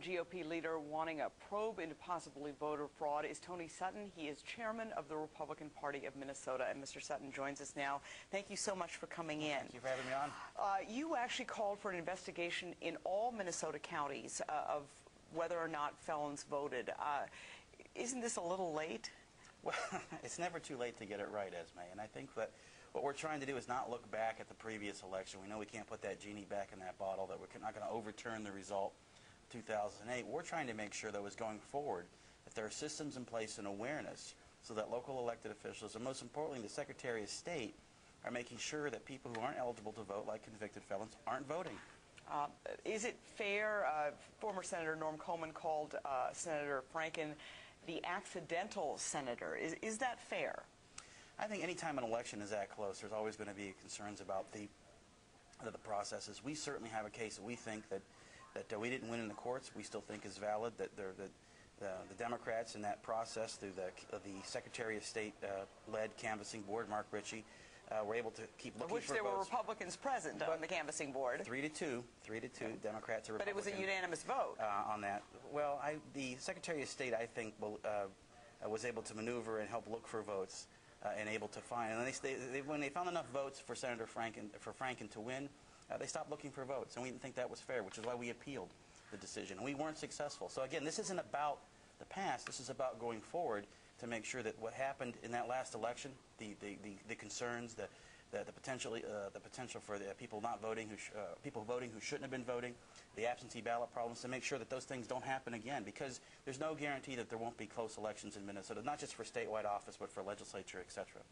GOP leader wanting a probe into possibly voter fraud is Tony Sutton. He is chairman of the Republican Party of Minnesota, and Mr. Sutton joins us now. Thank you so much for coming in. Thank you for having me on. You actually called for an investigation in all Minnesota counties of whether or not felons voted. Isn't this a little late? Well, it's never too late to get it right, Esme, and I think that what we're trying to do is not look back at the previous election. We know we can't put that genie back in that bottle, that we're not going to overturn the result 2008. We're trying to make sure that was going forward that there are systems in place and awareness so that local elected officials, and most importantly the Secretary of State, are making sure that people who aren't eligible to vote, like convicted felons, aren't voting. Is it fair? Former Senator Norm Coleman called Senator Franken the accidental senator. Is that fair? I think any time an election is that close, there's always going to be concerns about the processes. We certainly have a case that we think that we didn't win in the courts. We still think is valid. That the Democrats in that process, through the Secretary of State led canvassing board, Mark Ritchie, were able to keep looking for votes. Of which there were Republicans present on the canvassing board. 3-2, Democrats to Republicans. But it was a unanimous vote on that. Well, the Secretary of State, I think, was able to maneuver and help look for votes. And able to find, and when they found enough votes for Senator Franken to win, they stopped looking for votes, and we didn't think that was fair, which is why we appealed the decision. We weren't successful. So again, this isn't about the past. This is about going forward to make sure that what happened in that last election, the concerns, the potential for the people not voting, people voting who shouldn't have been voting, the absentee ballot problems, to make sure that those things don't happen again, because there's no guarantee that there won't be close elections in Minnesota, not just for statewide office, but for legislature, etc.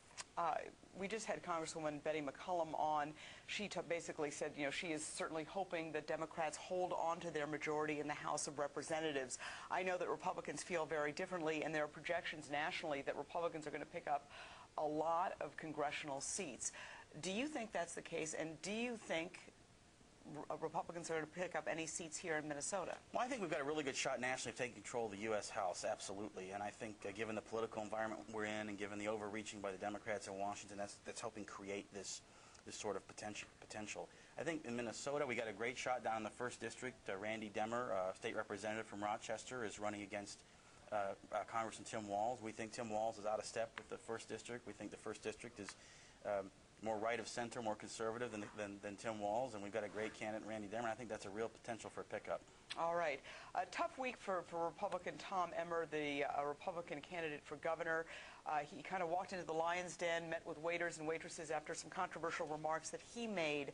We just had Congresswoman Betty McCollum on. She basically said, she is certainly hoping that Democrats hold on to their majority in the House of Representatives. I know that Republicans feel very differently, and there are projections nationally that Republicans are going to pick up a lot of congressional seats. Do you think that's the case, and do you think Republicans are going to pick up any seats here in Minnesota? Well, I think we've got a really good shot nationally of taking control of the U.S. House, absolutely. And I think given the political environment we're in and given the overreaching by the Democrats in Washington, that's helping create this sort of potential. I think in Minnesota we got a great shot down in the 1st District. Randy Demmer, state representative from Rochester, is running against Congressman Tim Walz. We think Tim Walz is out of step with the 1st District. We think the 1st District is more right of center, more conservative than Tim Walz, and we've got a great candidate, Randy Demmer. I think that's a real potential for a pickup. All right. A tough week for Republican Tom Emmer, the Republican candidate for governor. He kind of walked into the lion's den, met with waiters and waitresses after some controversial remarks that he made.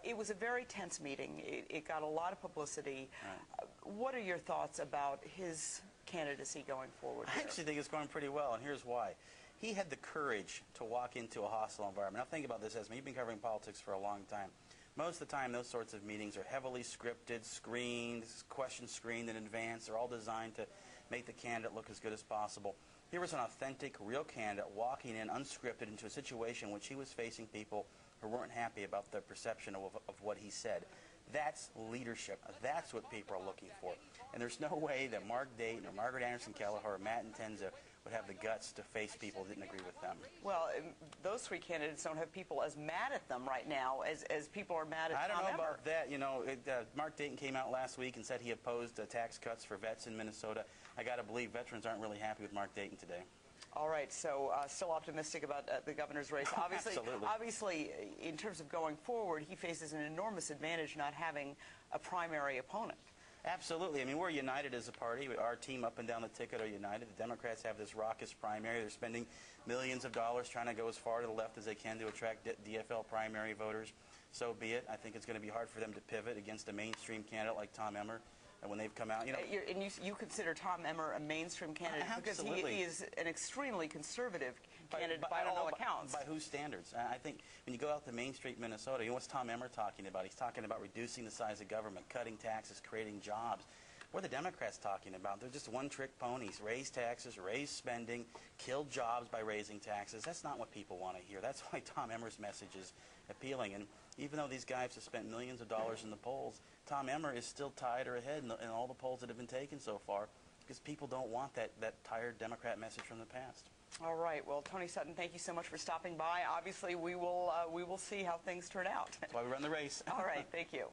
It was a very tense meeting. It got a lot of publicity. Right. What are your thoughts about his candidacy going forward here? I actually think it's going pretty well, and here's why. He had the courage to walk into a hostile environment. Now think about this, Esme. You've been covering politics for a long time. Most of the time, those sorts of meetings are heavily scripted, screened, questions screened in advance. They're all designed to make the candidate look as good as possible. Here was an authentic, real candidate walking in unscripted into a situation in which he was facing people who weren't happy about their perception of what he said. That's leadership. That's what people are looking for. And there's no way that Mark Dayton or Margaret Anderson Kelleher or Matt Intenza would have the guts to face people who didn't agree with them. Well, those three candidates don't have people as mad at them right now as people are mad at Tom Emmer. I don't know about that. Mark Dayton came out last week and said he opposed tax cuts for vets in Minnesota. I got to believe veterans aren't really happy with Mark Dayton today. All right, so still optimistic about the governor's race. Obviously, in terms of going forward, he faces an enormous advantage not having a primary opponent. Absolutely. I mean, we're united as a party. Our team up and down the ticket are united. The Democrats have this raucous primary. They're spending millions of dollars trying to go as far to the left as they can to attract DFL primary voters. So be it. I think it's going to be hard for them to pivot against a mainstream candidate like Tom Emmer. And when they've come out, And you consider Tom Emmer a mainstream candidate? Absolutely. Because he is an extremely conservative candidate by all accounts. By whose standards? I think when you go out to Main Street, Minnesota, what's Tom Emmer talking about? He's talking about reducing the size of government, cutting taxes, creating jobs. What are the Democrats talking about? They're just one-trick ponies. Raise taxes, raise spending, kill jobs by raising taxes. That's not what people want to hear. That's why Tom Emmer's message is appealing. And even though these guys have spent millions of dollars in the polls, Tom Emmer is still tied or ahead in all the polls that have been taken so far, because people don't want that tired Democrat message from the past. All right. Well, Tony Sutton, thank you so much for stopping by. Obviously, we will see how things turn out. That's why we run the race. All right. Thank you.